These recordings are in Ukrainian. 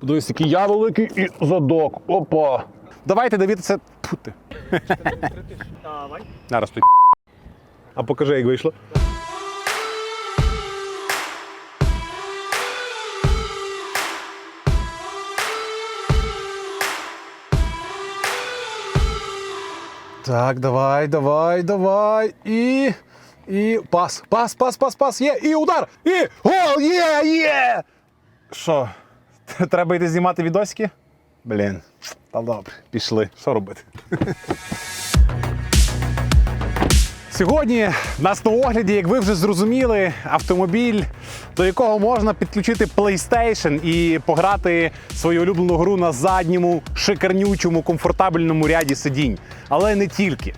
Дивись, який я великий і задок. Опа. Давайте дивитися. Пути. Давай. Зараз тут. А покажи, як вийшло. Так, давай. І пас. Є, і удар! І гол! Є! Що? Треба йти знімати відосики? Блін, та добре, пішли. Що робити? Сьогодні в нас на огляді, як ви вже зрозуміли, автомобіль, до якого можна підключити PlayStation і пограти свою улюблену гру на задньому, шикарнючому, комфортабельному ряді сидінь. Але не тільки.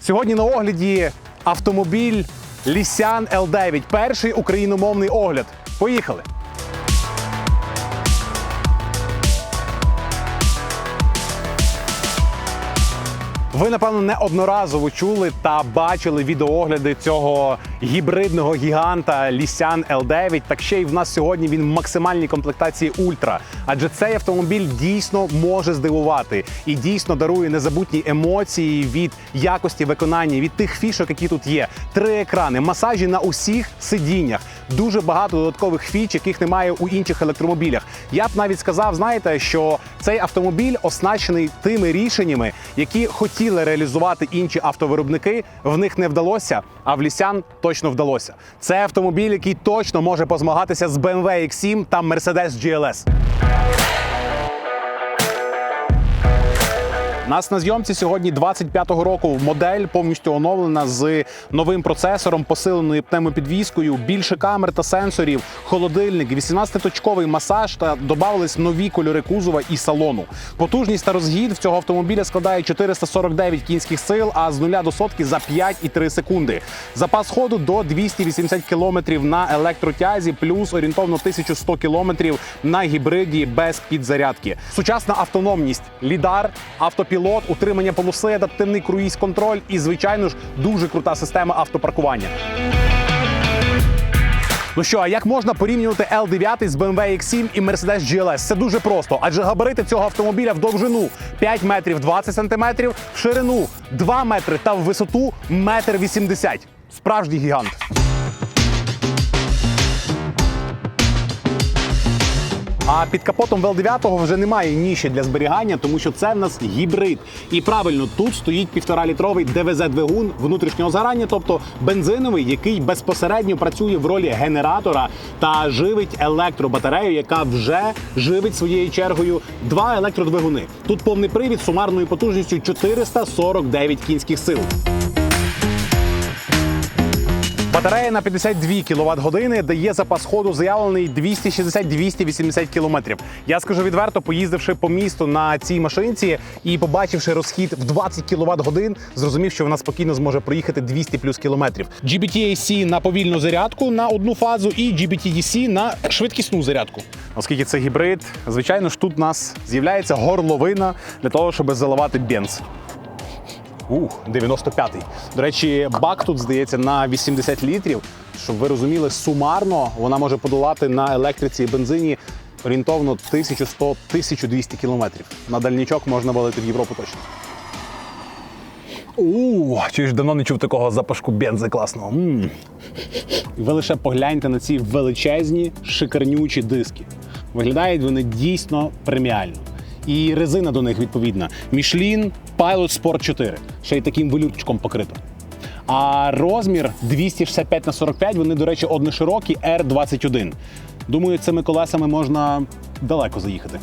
Сьогодні на огляді автомобіль Lysian L9. Перший україномовний огляд. Поїхали! Ви, напевно, неодноразово чули та бачили відеоогляди цього гібридного гіганта Lysian L9. Так ще й в нас сьогодні він в максимальній комплектації Ультра. Адже цей автомобіль дійсно може здивувати і дійсно дарує незабутні емоції від якості виконання, від тих фішок, які тут є. 3 екрани, масажі на усіх сидіннях, дуже багато додаткових фіч, яких немає у інших електромобілях. Я б навіть сказав, знаєте, що цей автомобіль оснащений тими рішеннями, які хотіли реалізувати інші автовиробники, в них не вдалося, а в Lysian точно вдалося. Це автомобіль, який точно може позмагатися з BMW X7 та Mercedes GLS. У нас на зйомці сьогодні 25-го року модель, повністю оновлена з новим процесором, посиленою пневмопідвіскою, більше камер та сенсорів, холодильник, 18-точковий масаж та додавались нові кольори кузова і салону. Потужність та розгін в цього автомобіля складає 449 кінських сил, а з 0 до сотки за 5,3 секунди. Запас ходу до 280 км на електротязі, плюс орієнтовно 1100 км на гібриді без підзарядки. Сучасна автономність, лідар, автопілот, утримання полоси, адаптивний круїз-контроль і, звичайно ж, дуже крута система автопаркування. Ну що, а як можна порівнювати L9 з BMW X7 і Mercedes GLS? Це дуже просто, адже габарити цього автомобіля в довжину 5 метрів 20 сантиметрів, в ширину 2 метри та в висоту 1,80 м. Справжній гігант. А під капотом L9 вже немає ніші для зберігання, тому що це в нас гібрид. І правильно, тут стоїть 1,5-літровий ДВЗ-двигун внутрішнього згорання, тобто бензиновий, який безпосередньо працює в ролі генератора та живить електробатарею, яка вже живить своєю чергою 2 електродвигуни. Тут повний привід з сумарною потужністю 449 кінських сил. Батарея на 52 кВт-години дає запас ходу заявлений 260-280 км. Я скажу відверто, поїздивши по місту на цій машинці і побачивши розхід в 20 кВт-годин, зрозумів, що вона спокійно зможе проїхати 200 плюс кілометрів. GBT-AC на повільну зарядку на одну фазу і GBT-DC на швидкісну зарядку. Оскільки це гібрид, звичайно ж тут у нас з'являється горловина для того, щоб заливати бенз. 95-й. До речі, бак тут, здається, на 80 літрів. Щоб ви розуміли, сумарно вона може подолати на електриці і бензині орієнтовно 1100-1200 кілометрів. На дальнічок можна валити в Європу точно. Чуєш, давно не чув такого запашку бензи класного. Ви лише погляньте на ці величезні, шикарнючі диски. Виглядають вони дійсно преміально. І резина до них відповідна. Michelin Pilot Sport 4. Ще й таким велюрчиком покрито. А розмір 265/45, вони, до речі, одноширокі R21. Думаю, цими колесами можна далеко заїхати.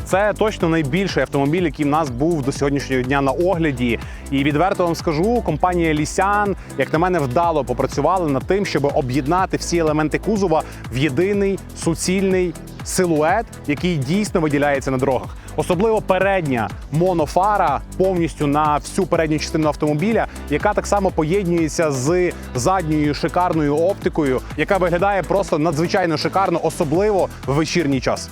Це точно найбільший автомобіль, який в нас був до сьогоднішнього дня на огляді. І відверто вам скажу, компанія Lysian, як на мене, вдало попрацювала над тим, щоб об'єднати всі елементи кузова в єдиний суцільний силует, який дійсно виділяється на дорогах. Особливо передня монофара повністю на всю передню частину автомобіля, яка так само поєднується з задньою шикарною оптикою, яка виглядає просто надзвичайно шикарно, особливо в вечірній час.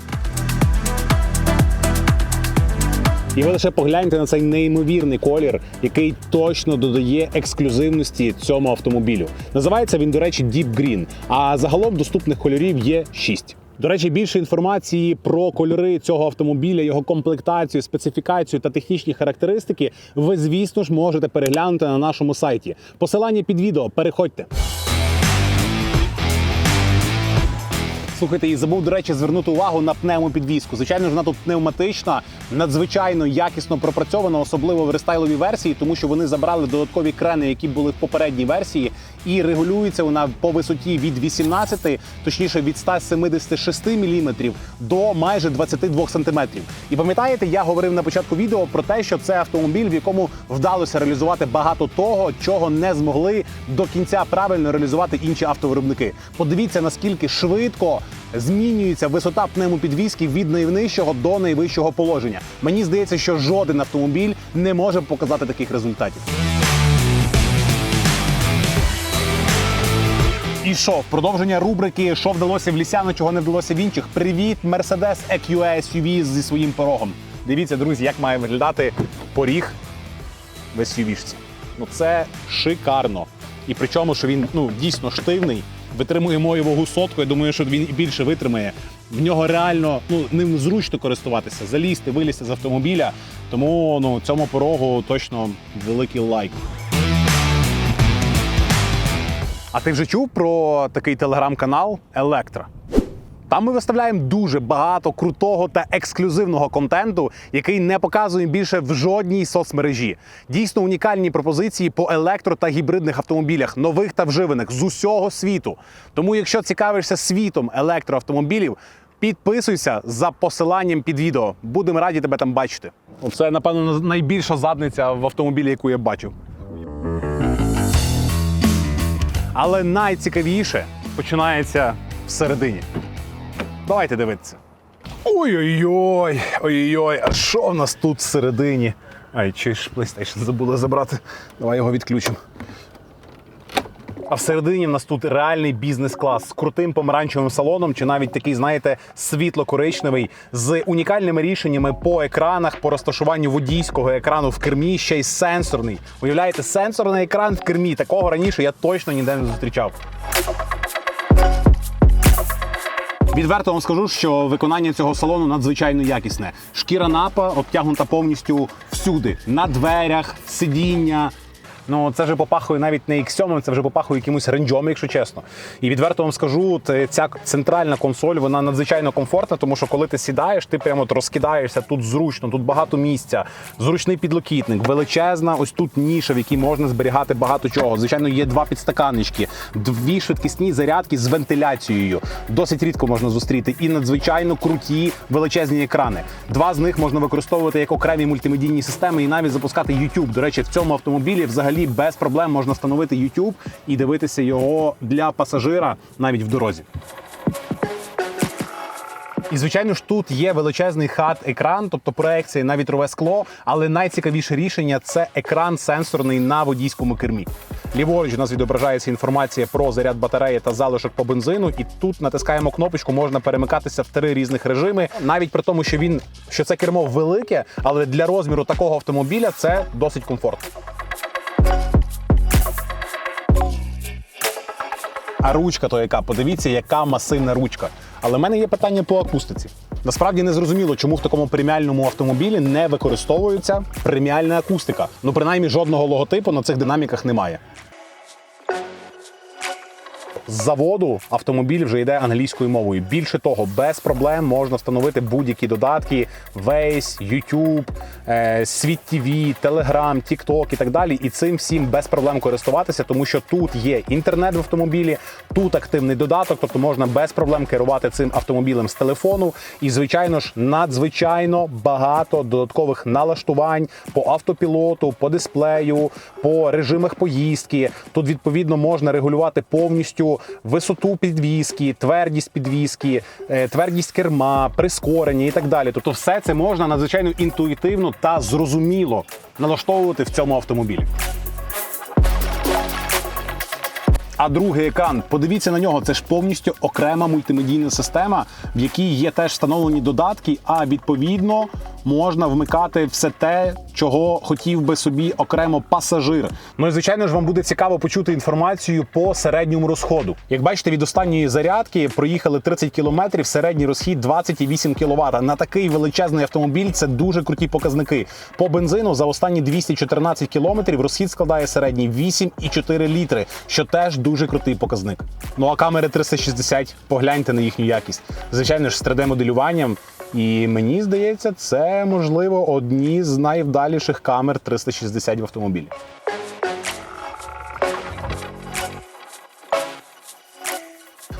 І ви лише погляньте на цей неймовірний колір, який точно додає ексклюзивності цьому автомобілю. Називається він, до речі, Deep Green, а загалом доступних кольорів є 6. До речі, більше інформації про кольори цього автомобіля, його комплектацію, специфікацію та технічні характеристики ви, звісно ж, можете переглянути на нашому сайті. Посилання під відео, переходьте. Слухайте, і забув, до речі, звернути увагу на пневмопідвіску. Звичайно ж, вона тут пневматична, надзвичайно якісно пропрацьована, особливо в рестайловій версії, тому що вони забрали додаткові крени, які були в попередній версії, і регулюється вона по висоті від 18, точніше від 176 мм до майже 22 см. І пам'ятаєте, я говорив на початку відео про те, що це автомобіль, в якому вдалося реалізувати багато того, чого не змогли до кінця правильно реалізувати інші автовиробники. Подивіться, наскільки швидко змінюється висота пневмопідвіски від найнижчого до найвищого положення. Мені здається, що жоден автомобіль не може показати таких результатів. І що, продовження рубрики «Що вдалося в Лісяну, чого не вдалося в інших». Привіт, Mercedes EQE SUV зі своїм порогом. Дивіться, друзі, як має виглядати поріг в SUV-шці. Ну це шикарно. І причому, що він дійсно штивний, витримує мою вагу сотку, я думаю, що він і більше витримає. В нього реально ним зручно користуватися, залізти, вилізти з автомобіля. Тому цьому порогу точно великий лайк. А ти вже чув про такий телеграм-канал «Електра»? Там ми виставляємо дуже багато крутого та ексклюзивного контенту, який не показуємо більше в жодній соцмережі. Дійсно унікальні пропозиції по електро- та гібридних автомобілях, нових та вживаних, з усього світу. Тому якщо цікавишся світом електроавтомобілів, підписуйся за посиланням під відео. Будемо раді тебе там бачити. Це, напевно, найбільша задниця в автомобілі, яку я бачив. Але найцікавіше починається всередині. Давайте дивитися. Ой-ой-ой, ой-ой-ой, а що в нас тут всередині? Ай, чи ж PlayStation забули забрати. Давай його відключимо. А всередині в нас тут реальний бізнес-клас з крутим помаранчевим салоном, чи навіть такий, знаєте, світло-коричневий, з унікальними рішеннями по екранах, по розташуванню водійського екрану в кермі, ще й сенсорний. Уявляєте, сенсорний екран в кермі. Такого раніше я точно ніде не зустрічав. Відверто вам скажу, що виконання цього салону надзвичайно якісне. Шкіра напа обтягнута повністю всюди. На дверях, сидіння. Це вже попахує навіть не X7, це вже попахує якимось ренджом, якщо чесно. І відверто вам скажу, ця центральна консоль, вона надзвичайно комфортна, тому що коли ти сідаєш, ти прямо розкидаєшся, тут зручно, тут багато місця, зручний підлокітник, величезна ось тут ніша, в якій можна зберігати багато чого. Звичайно, є 2 підстаканнички, 2 швидкісні зарядки з вентиляцією. Досить рідко можна зустріти. І надзвичайно круті величезні екрани. 2 з них можна використовувати як окремі мультимедійні системи і навіть запускати YouTube. До речі, в цьому автомобілі взагалі без проблем можна встановити YouTube і дивитися його для пасажира навіть в дорозі. І, звичайно ж, тут є величезний HUD-екран, тобто проекція на вітрове скло, але найцікавіше рішення – це екран сенсорний на водійському кермі. Ліворуч у нас відображається інформація про заряд батареї та залишок по бензину, і тут натискаємо кнопочку, можна перемикатися в 3 різних режими, навіть при тому, що це кермо велике, але для розміру такого автомобіля це досить комфортно. А ручка то яка? Подивіться, яка масивна ручка. Але в мене є питання по акустиці. Насправді не зрозуміло, чому в такому преміальному автомобілі не використовується преміальна акустика. Принаймні жодного логотипу на цих динаміках немає. З заводу автомобіль вже йде англійською мовою. Більше того, без проблем можна встановити будь-які додатки, Waze, YouTube, Світ ТВ, Telegram, TikTok і так далі. І цим всім без проблем користуватися, тому що тут є інтернет в автомобілі, тут активний додаток, тобто можна без проблем керувати цим автомобілем з телефону. І, звичайно ж, надзвичайно багато додаткових налаштувань по автопілоту, по дисплею, по режимах поїздки. Тут, відповідно, можна регулювати повністю висоту підвіски, твердість підвіски, твердість керма, прискорення і так далі. Тобто все це можна надзвичайно інтуїтивно та зрозуміло налаштовувати в цьому автомобілі. А другий екран, подивіться на нього, це ж повністю окрема мультимедійна система, в якій є теж встановлені додатки, а відповідно можна вмикати все те, чого хотів би собі окремо пасажир. Ну і звичайно ж вам буде цікаво почути інформацію по середньому розходу. Як бачите, від останньої зарядки проїхали 30 км, середній розхід 20,8 кВт. На такий величезний автомобіль це дуже круті показники. По бензину за останні 214 км розхід складає середній 8,4 літри, що теж дуже крутий показник. Ну а камери 360, погляньте на їхню якість. Звичайно ж, з 3D-моделюванням. І мені здається, це, можливо, одні з найвдаліших камер 360 в автомобілі.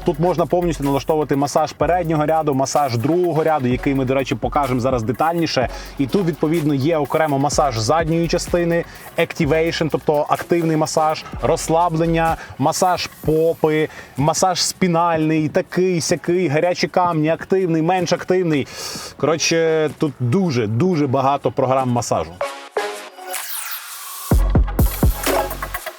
Тут можна повністю налаштовувати масаж переднього ряду, масаж другого ряду, який ми, до речі, покажемо зараз детальніше. І тут, відповідно, є окремо масаж задньої частини, activation, тобто активний масаж, розслаблення, масаж попи, масаж спінальний, такий, сякий, гарячі камні, активний, менш активний. Коротше, тут дуже багато програм масажу.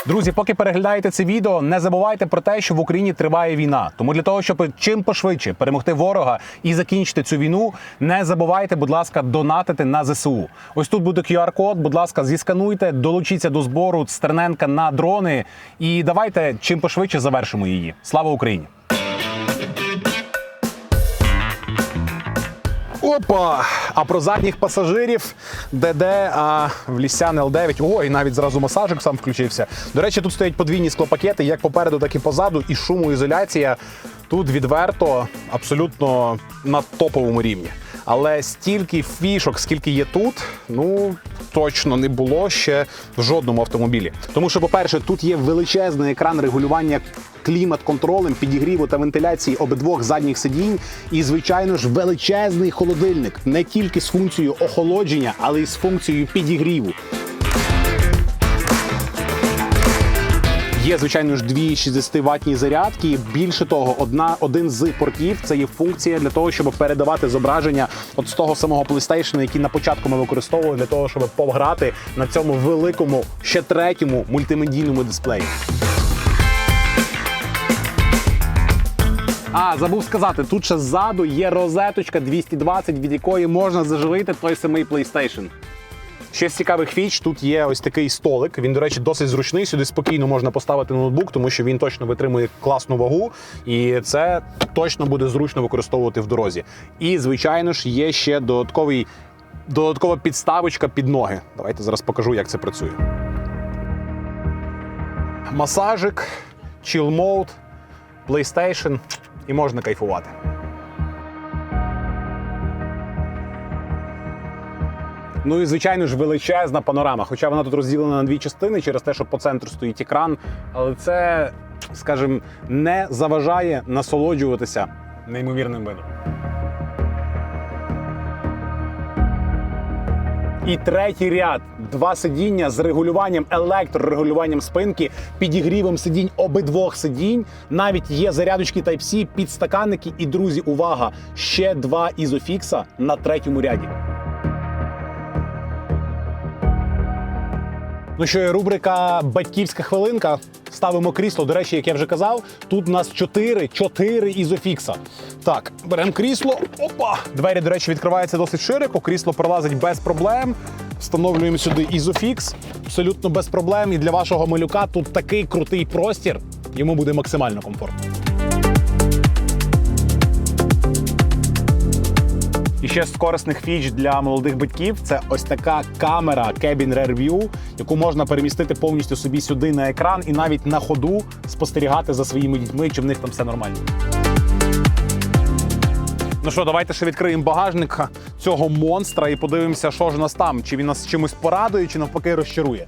Друзі, поки переглядаєте це відео, не забувайте про те, що в Україні триває війна. Тому для того, щоб чим пошвидше перемогти ворога і закінчити цю війну, не забувайте, будь ласка, донатити на ЗСУ. Ось тут буде QR-код, будь ласка, зіскануйте, долучіться до збору Стерненка на дрони і давайте чим пошвидше завершимо її. Слава Україні! Опа! А про задніх пасажирів ДД в Nissan L9. О, і навіть зразу масажик сам включився. До речі, тут стоять подвійні склопакети, як попереду, так і позаду. І шумоізоляція тут відверто абсолютно на топовому рівні. Але стільки фішок, скільки є тут, ну, точно не було ще в жодному автомобілі. Тому що, по-перше, тут є величезний екран регулювання клімат-контролем, підігріву та вентиляції обидвох задніх сидінь. І, звичайно ж, величезний холодильник. Не тільки з функцією охолодження, але й з функцією підігріву. Є, звичайно ж, дві 60-ваттні зарядки. Більше того, один з портів – це є функція для того, щоб передавати зображення от з того самого PlayStation, який на початку ми використовували для того, щоб пограти на цьому великому, ще третьому мультимедійному дисплеї. Забув сказати, тут ще ззаду є розеточка 220, від якої можна заживити той самий PlayStation. Ще з цікавих фіч, тут є ось такий столик, він, до речі, досить зручний, сюди спокійно можна поставити ноутбук, тому що він точно витримує класну вагу, і це точно буде зручно використовувати в дорозі. І, звичайно ж, є ще додаткова підставочка під ноги. Давайте зараз покажу, як це працює. Масажик, chill mode, PlayStation, і можна кайфувати. Ну і, звичайно ж, величезна панорама, хоча вона тут розділена на дві частини через те, що по центру стоїть екран, але це, скажімо, не заважає насолоджуватися неймовірним видом. І третій ряд. Два сидіння з регулюванням, електрорегулюванням спинки, підігрівом сидінь обидвох сидінь. Навіть є зарядочки Type-C, підстаканники і, друзі, увага, ще два ізофікса на третьому ряді. Ну що, і рубрика «Батьківська хвилинка». Ставимо крісло. До речі, як я вже казав, тут у нас 4 ізофікса. Так, беремо крісло. Опа! Двері, до речі, відкриваються досить широко. Крісло пролазить без проблем. Встановлюємо сюди ізофікс. Абсолютно без проблем. І для вашого малюка тут такий крутий простір. Йому буде максимально комфортно. І ще з корисних фіч для молодих батьків – це ось така камера Cabin Rear View, яку можна перемістити повністю собі сюди на екран і навіть на ходу спостерігати за своїми дітьми, чи в них там все нормально. Ну що, давайте ще відкриємо багажник цього монстра і подивимося, що ж у нас там. Чи він нас чимось порадує, чи навпаки розчарує.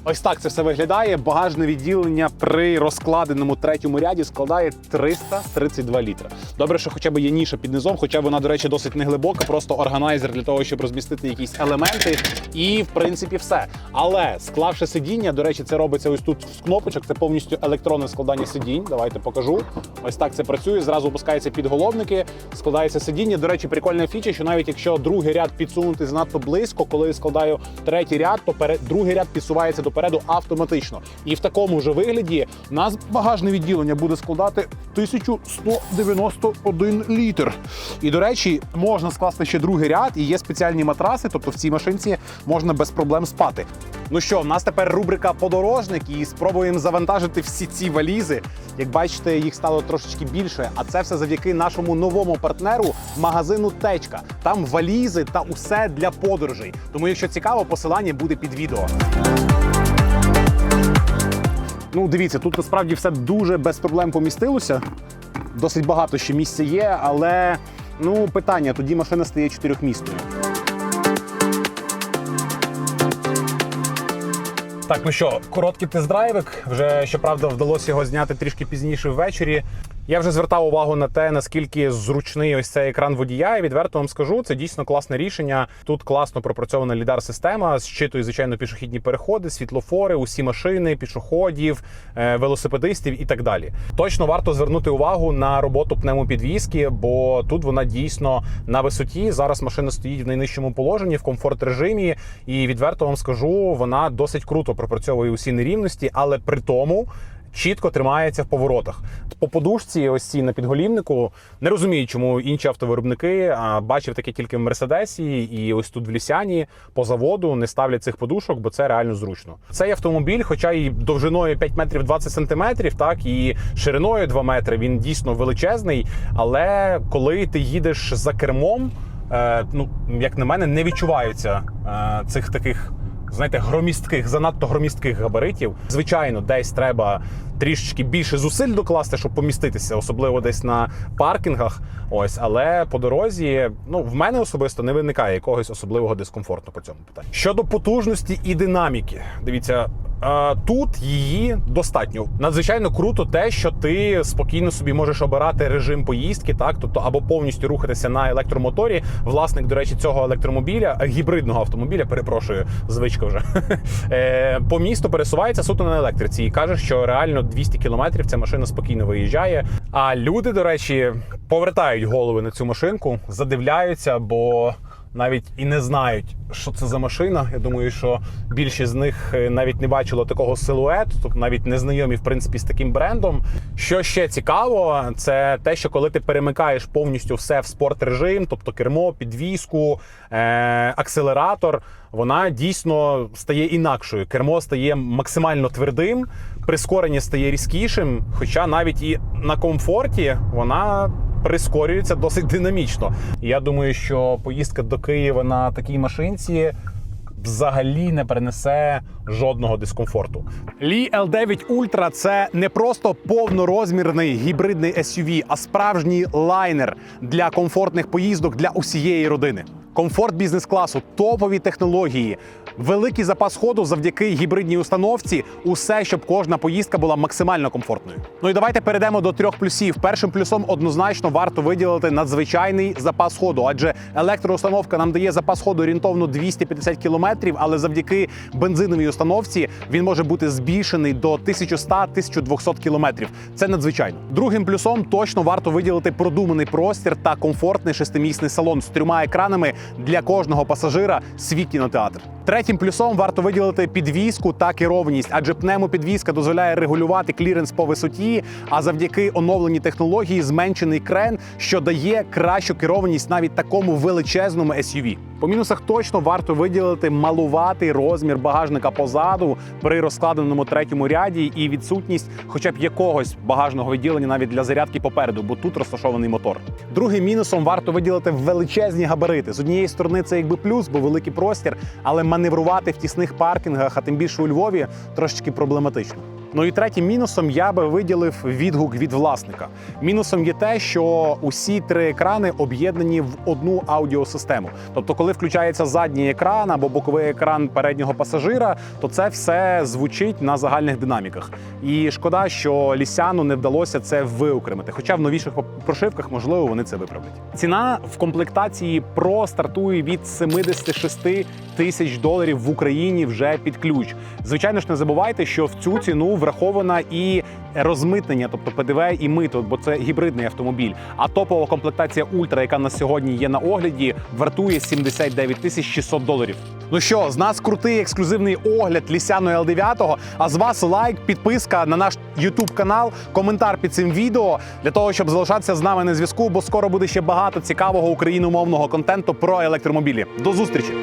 Ось так це все виглядає. Багажне відділення при розкладеному третьому ряді складає 332 літра. Добре, що хоча б є ніша під низом, хоча вона, до речі, досить неглибока, просто органайзер для того, щоб розмістити якісь елементи. І, в принципі, все. Але склавши сидіння, до речі, це робиться ось тут з кнопочок, це повністю електронне складання сидінь. Давайте покажу. Ось так це працює. Зразу опускаються підголовники, складається сидіння. До речі, прикольна фіча, що навіть якщо другий ряд підсунути занадто близько, коли я складаю третій ряд, то другий ряд підсувається до попереду автоматично. І в такому ж вигляді у нас багажне відділення буде складати 1191 літр. І, до речі, можна скласти ще другий ряд, і є спеціальні матраси, тобто в цій машинці можна без проблем спати. Ну що, в нас тепер рубрика «Подорожник» і спробуємо завантажити всі ці валізи. Як бачите, їх стало трошечки більше, а це все завдяки нашому новому партнеру магазину «Течка». Там валізи та усе для подорожей. Тому, якщо цікаво, посилання буде під відео. Ну, дивіться, тут насправді все дуже без проблем помістилося. Досить багато ще місця є, але, ну, питання, тоді машина стає 4-місною. Так, ну що, короткий тест-драйвик. Вже, щоправда, вдалося його зняти трішки пізніше ввечері. Я вже звертав увагу на те, наскільки зручний ось цей екран водія, і відверто вам скажу, це дійсно класне рішення. Тут класно пропрацьована лідар-система, зчитує, звичайно, пішохідні переходи, світлофори, усі машини, пішоходів, велосипедистів і так далі. Точно варто звернути увагу на роботу пневмопідвізки, бо тут вона дійсно на висоті. Зараз машина стоїть в найнижчому положенні, в комфорт-режимі, і відверто вам скажу, вона досить круто пропрацьовує усі нерівності, але при тому чітко тримається в поворотах. По подушці, ось цій на підголівнику, не розумію, чому інші автовиробники, бачив таке тільки в Мерседесі і ось тут в Лісяні по заводу не ставлять цих подушок, бо це реально зручно. Цей автомобіль, хоча і довжиною 5 метрів 20 сантиметрів, так, і шириною 2 метри, він дійсно величезний, але коли ти їдеш за кермом, ну, як на мене, не відчуваються цих таких, знаєте, громістких, занадто громістких габаритів. Звичайно, десь треба трішечки більше зусиль докласти, щоб поміститися, особливо десь на паркінгах. Ось, але по дорозі, ну, в мене особисто не виникає якогось особливого дискомфорту по цьому питанню. Щодо потужності і динаміки, дивіться, тут її достатньо. Надзвичайно круто те, що ти спокійно собі можеш обирати режим поїздки, так, тобто або повністю рухатися на електромоторі. Власник, до речі, цього електромобіля, гібридного автомобіля, перепрошую, звичка вже, по місту пересувається суто на електриці і каже, що реально 200 кілометрів ця машина спокійно виїжджає. А люди, до речі, повертають голови на цю машинку, задивляються, бо навіть і не знають, що це за машина. Я думаю, що більшість з них навіть не бачило такого силуету, тобто навіть не знайомі, в принципі, з таким брендом. Що ще цікаво, це те, що коли ти перемикаєш повністю все в спорт-режим, тобто кермо, підвіску, акселератор, вона дійсно стає інакшою. Кермо стає максимально твердим, прискорення стає різкішим, хоча навіть і на комфорті вона прискорюється досить динамічно. Я думаю, що поїздка до Києва на такій машинці взагалі не принесе жодного дискомфорту. Li L9 Ultra – це не просто повнорозмірний гібридний SUV, а справжній лайнер для комфортних поїздок для усієї родини. Комфорт бізнес-класу, топові технології, великий запас ходу завдяки гібридній установці, усе, щоб кожна поїздка була максимально комфортною. Ну і давайте перейдемо до 3 плюсів. Першим плюсом однозначно варто виділити надзвичайний запас ходу, адже електроустановка нам дає запас ходу орієнтовно 250 км, але завдяки бензиновій установці він може бути збільшений до 1100-1200 км. Це надзвичайно. Другим плюсом точно варто виділити продуманий простір та комфортний 6-місний салон з 3 екранами для кожного пасажира, свій кінотеатр. Третім плюсом варто виділити підвіску та керованість, адже пневмопідвізка дозволяє регулювати кліренс по висоті, а завдяки оновленій технології зменшений крен, що дає кращу керованість навіть такому величезному SUV. По мінусах точно варто виділити малуватий розмір багажника позаду при розкладеному 3-му ряді і відсутність хоча б якогось багажного відділення навіть для зарядки попереду, бо тут розташований мотор. Другим мінусом варто виділити величезні габарити. З однієї сторони це якби плюс, бо великий простір, але маневрувати в тісних паркінгах, а тим більше у Львові, трошечки проблематично. Ну і третім мінусом я би виділив відгук від власника. Мінусом є те, що усі 3 екрани об'єднані в одну аудіосистему. Тобто, коли включається задній екран або боковий екран переднього пасажира, то це все звучить на загальних динаміках. І шкода, що Лісяну не вдалося це виокремити. Хоча в новіших прошивках, можливо, вони це виправлять. Ціна в комплектації Pro стартує від $76 тисяч в Україні вже під ключ. Звичайно ж, не забувайте, що в цю ціну врахована і розмитнення, тобто ПДВ і мито, бо це гібридний автомобіль. А топова комплектація Ультра, яка на сьогодні є на огляді, вартує $79 600. Ну що, з нас крутий ексклюзивний огляд Лісяну L9, а з вас лайк, підписка на наш YouTube канал, коментар під цим відео для того, щоб залишатися з нами на зв'язку, бо скоро буде ще багато цікавого україномовного контенту про електромобілі. До зустрічі!